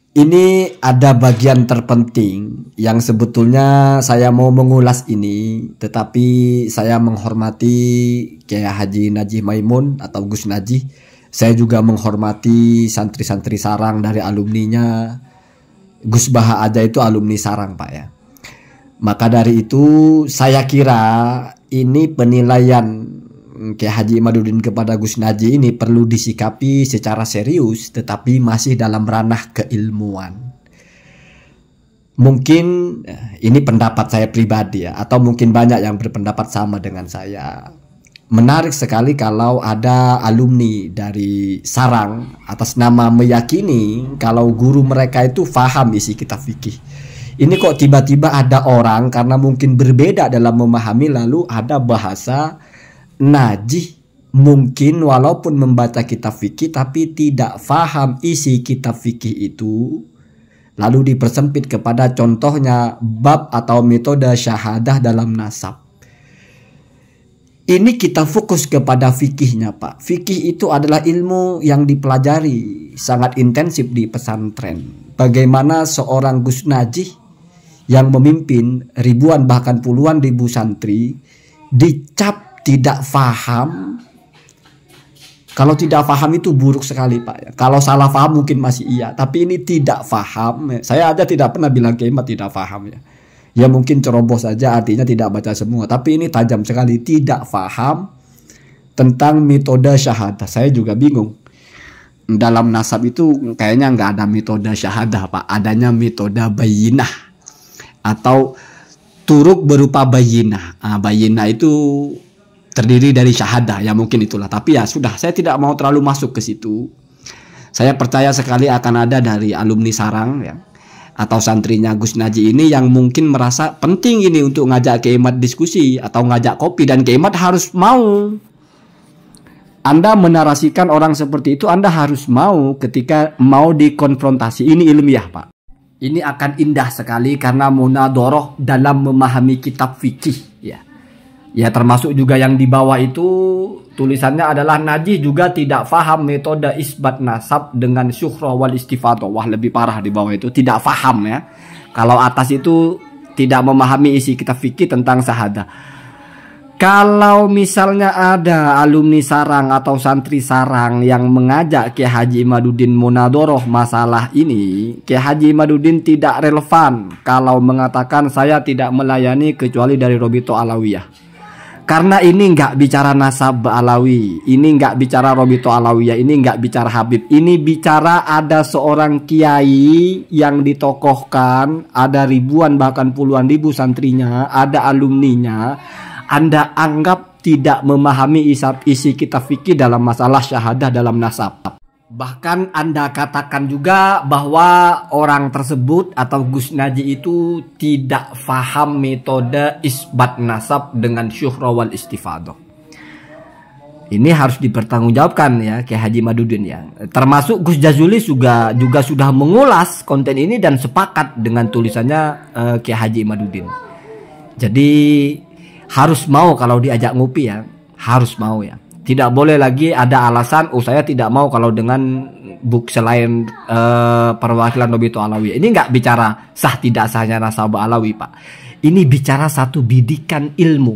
Ini ada bagian terpenting yang sebetulnya saya mau mengulas ini, tetapi saya menghormati Kiai Haji Najih Maimun atau Gus Najih. Saya juga menghormati santri-santri Sarang dari alumninya. Gus Baha aja itu alumni Sarang, Pak ya. Maka dari itu saya kira ini penilaian Kiai Haji Imaduddin kepada Gus Najih ini perlu disikapi secara serius, tetapi masih dalam ranah keilmuan. Mungkin ini pendapat saya pribadi ya, atau mungkin banyak yang berpendapat sama dengan saya. Menarik sekali kalau ada alumni dari Sarang atas nama meyakini kalau guru mereka itu faham isi kitab fikih. Ini kok tiba-tiba ada orang karena mungkin berbeda dalam memahami, lalu ada bahasa Najih mungkin walaupun membaca kitab fikih tapi tidak faham isi kitab fikih itu, lalu dipersempit kepada contohnya bab atau metode syahadah dalam nasab. Ini kita fokus kepada fikihnya, Pak. Fikih itu adalah ilmu yang dipelajari sangat intensif di pesantren. Bagaimana seorang Gus Najih yang memimpin ribuan bahkan puluhan ribu santri dicap tidak faham. Kalau tidak faham itu buruk sekali, Pak. Kalau salah faham mungkin masih iya, tapi ini tidak faham. Saya aja tidak pernah bilang Kiai tidak faham ya. Ya mungkin ceroboh saja, artinya tidak baca semua. Tapi ini tajam sekali, tidak faham tentang metode syahadah. Saya juga bingung. Dalam nasab itu kayaknya nggak ada metode syahadah, Pak. Adanya metode bayinah atau turuk berupa bayinah. Bayinah itu terdiri dari syahadah, ya mungkin itulah. Tapi ya sudah, saya tidak mau terlalu masuk ke situ. Saya percaya sekali akan ada dari alumni Sarang ya, atau santrinya Gus Najih ini yang mungkin merasa penting ini untuk ngajak Kiai Imad diskusi atau ngajak kopi, dan Kiai Imad harus mau. Anda menarasikan orang seperti itu, Anda harus mau ketika mau dikonfrontasi. Ini ilmiah, Pak. Ini akan indah sekali karena munadharah dalam memahami kitab fikih ya. Ya termasuk juga yang di bawah itu tulisannya adalah Najih juga tidak faham metode isbat nasab dengan syuhra wal istifadah. Wah, lebih parah di bawah itu, tidak faham ya. Kalau atas itu tidak memahami isi kitab fikih tentang syahadah. Kalau misalnya ada alumni Sarang atau santri Sarang yang mengajak Kiai Haji Imaduddin munadharah masalah ini, Kiai Haji Imaduddin tidak relevan kalau mengatakan saya tidak melayani kecuali dari Robito Alawiyah. Karena ini nggak bicara nasab Alawi, ini nggak bicara Robito Alawiyah, ini nggak bicara Habib. Ini bicara ada seorang kiai yang ditokohkan, ada ribuan bahkan puluhan ribu santrinya, ada alumninya. Anda anggap tidak memahami isi kitab fikih dalam masalah syahadah dalam nasab. Bahkan Anda katakan juga bahwa orang tersebut atau Gus Najih itu tidak faham metode isbat nasab dengan syuhra wal istifadah. Ini harus dipertanggungjawabkan ya Kiai Haji Imaduddin ya. Termasuk Gus Jazuli juga sudah mengulas konten ini dan sepakat dengan tulisannya Kiai Haji Imaduddin. Jadi harus mau kalau diajak ngopi ya, harus mau ya. Tidak boleh lagi ada alasan, oh saya tidak mau kalau dengan selain perwakilan Robito Alawiyah. Ini nggak bicara sah tidak sahnya nasabah Alawi, Pak. Ini bicara satu bidikan ilmu,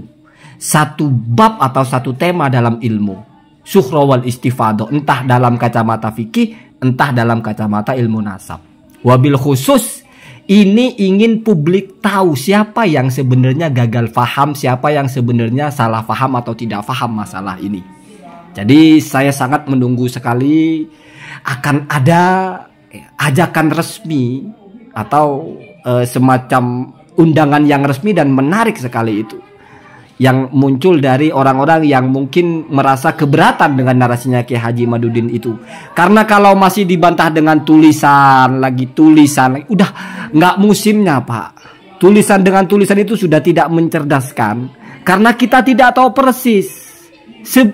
satu bab atau satu tema dalam ilmu. Syuhra wal istifadah, entah dalam kacamata fikih, entah dalam kacamata ilmu nasab. Wabil khusus ini ingin publik tahu siapa yang sebenarnya gagal paham, siapa yang sebenarnya salah paham atau tidak paham masalah ini. Jadi saya sangat menunggu sekali akan ada ajakan resmi atau semacam undangan yang resmi dan menarik sekali itu, yang muncul dari orang-orang yang mungkin merasa keberatan dengan narasinya Kiai Haji Imaduddin itu. Karena kalau masih dibantah dengan tulisan lagi, udah nggak musimnya, Pak. Tulisan dengan tulisan itu sudah tidak mencerdaskan, karena kita tidak tahu persis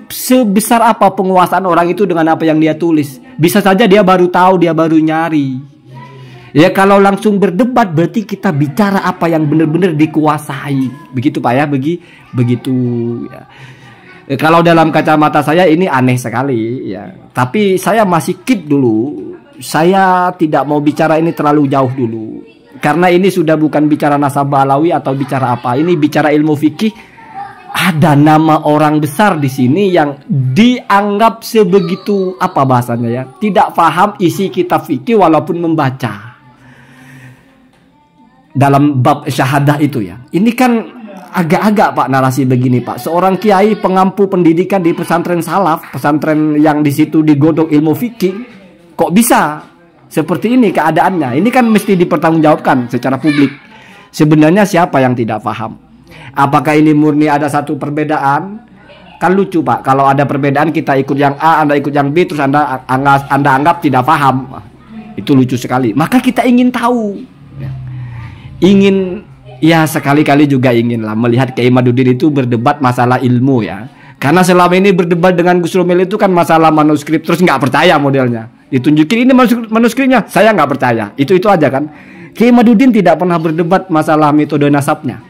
sebesar apa penguasaan orang itu dengan apa yang dia tulis. Bisa saja dia baru tahu, dia baru nyari. Ya kalau langsung berdebat berarti kita bicara apa yang benar-benar dikuasai. Begitu Pak ya, begitu ya. Kalau dalam kacamata saya ini aneh sekali ya. Tapi saya masih keep dulu saya tidak mau bicara ini terlalu jauh dulu. Karena ini sudah bukan bicara nasabah alawi atau bicara apa. Ini bicara ilmu fikih. Ada nama orang besar di sini yang dianggap sebegitu apa bahasanya ya, tidak paham isi kitab fikih walaupun membaca dalam bab syahadah itu ya. Ini kan agak-agak Pak narasi begini Pak. Seorang kiai pengampu pendidikan di pesantren salaf, pesantren yang di situ digodok ilmu fikih, kok bisa seperti ini keadaannya? Ini kan mesti dipertanggungjawabkan secara publik. Sebenarnya siapa yang tidak paham? Apakah ini murni ada satu perbedaan? Kan lucu Pak, kalau ada perbedaan kita ikut yang A, Anda ikut yang B, terus Anda anggap tidak paham. Itu lucu sekali. Maka kita ingin tahu. Ingin, ya sekali-kali juga inginlah melihat Kiai Madudin itu berdebat masalah ilmu ya. Karena selama ini berdebat dengan Gus Romel itu kan masalah manuskrip, terus nggak percaya modelnya. Ditunjukin ini manuskripnya, saya nggak percaya. Itu aja kan. Kiai Madudin tidak pernah berdebat masalah metode nasabnya.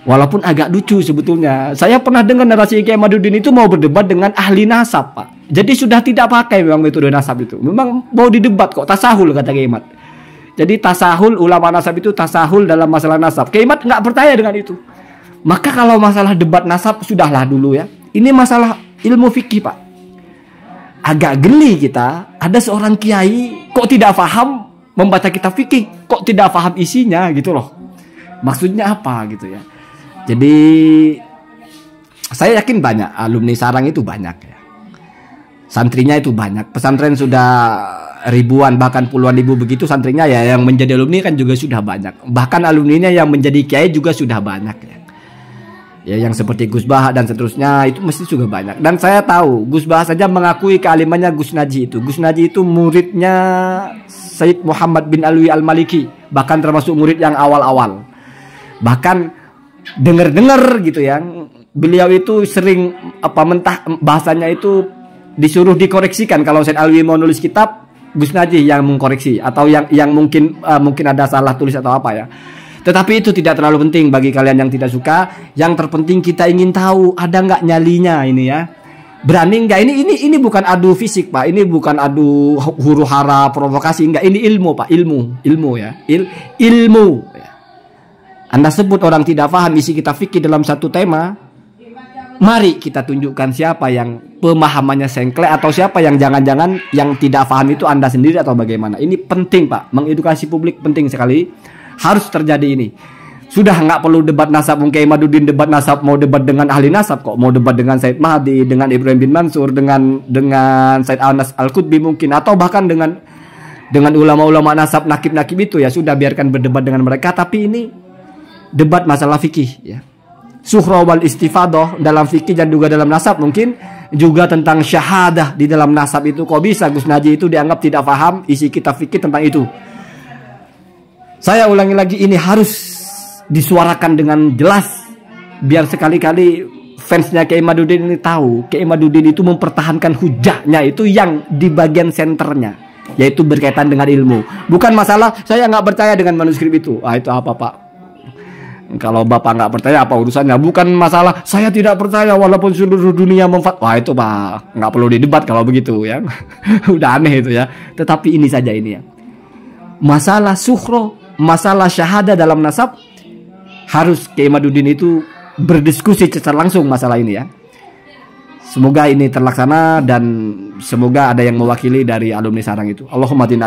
Walaupun agak lucu sebetulnya. Saya pernah dengar narasi Kiai Madudin itu mau berdebat dengan ahli nasab Pak. Jadi sudah tidak pakai memang metode nasab itu. Memang mau didebat kok, tasahul kata Kiai Mad. Jadi tasahul, ulama nasab itu tasahul dalam masalah nasab. Kiai Mad nggak percaya dengan itu. Maka kalau masalah debat nasab sudahlah dulu ya. Ini masalah ilmu fikih Pak. Agak geli kita, ada seorang kiai kok tidak paham membaca kitab fikih, kok tidak paham isinya gitu loh. Maksudnya apa gitu ya. Jadi saya yakin banyak alumni sarang itu banyak ya. Santrinya itu banyak. Pesantren sudah ribuan bahkan puluhan ribu begitu santrinya ya, yang menjadi alumni kan juga sudah banyak. Bahkan alumninya yang menjadi kiai juga sudah banyak ya. Ya yang seperti Gus Bah dan seterusnya itu mesti juga banyak. Dan saya tahu Gus Bah saja mengakui kealimannya Gus Naji itu. Gus Naji itu muridnya Sayyid Muhammad bin Alwi Al-Maliki, bahkan termasuk murid yang awal-awal. Bahkan dengar-dengar gitu ya, beliau itu sering mentah bahasanya itu disuruh dikoreksikan. Kalau Sayyid Alwi mau nulis kitab, Gus Naji yang mengkoreksi, atau yang mungkin ada salah tulis atau apa ya. Tetapi itu tidak terlalu penting bagi kalian yang tidak suka. Yang terpenting kita ingin tahu ada nggak nyalinya ini ya. Berani nggak? Ini bukan adu fisik Pak. Ini bukan adu huru hara provokasi, enggak. Ini ilmu Pak, ilmu ya. Ilmu. Anda sebut orang tidak paham isi kitab fikih dalam satu tema, mari kita tunjukkan siapa yang pemahamannya sengklek, atau siapa yang jangan-jangan yang tidak paham itu Anda sendiri atau bagaimana. Ini penting Pak, mengedukasi publik penting sekali. Harus terjadi ini. Sudah nggak perlu debat nasab. Kiai Madudin debat nasab, mau debat dengan ahli nasab kok. Mau debat dengan Said Mahdi, dengan Ibrahim bin Mansur, dengan Said Anas Al-Qutbi mungkin, atau bahkan dengan ulama-ulama nasab nakib-nakib itu ya, sudah biarkan berdebat dengan mereka. Tapi ini debat masalah fikih ya. Suhra wal istifadah dalam fikih dan juga dalam nasab, mungkin juga tentang syahadah di dalam nasab itu. Kok bisa Gus Naji itu dianggap tidak paham isi kitab fikih tentang itu? Saya ulangi lagi, ini harus disuarakan dengan jelas biar sekali-kali fansnya Kiai Madudin ini tahu Kiai Madudin itu mempertahankan hujahnya itu yang di bagian senternya, yaitu berkaitan dengan ilmu. Bukan masalah saya nggak percaya dengan manuskrip itu. Itu apa Pak? Kalau Bapak nggak percaya apa urusannya? Bukan masalah saya tidak percaya walaupun seluruh dunia wah itu Pak, nggak perlu didebat kalau begitu ya. Udah aneh itu ya. Tetapi ini saja ini ya. Masalah sukhro, masalah syahadah dalam nasab, harus Kiai Madudin itu berdiskusi secara langsung masalah ini ya. Semoga ini terlaksana dan semoga ada yang mewakili dari alumni sarang itu. Allahumma tinna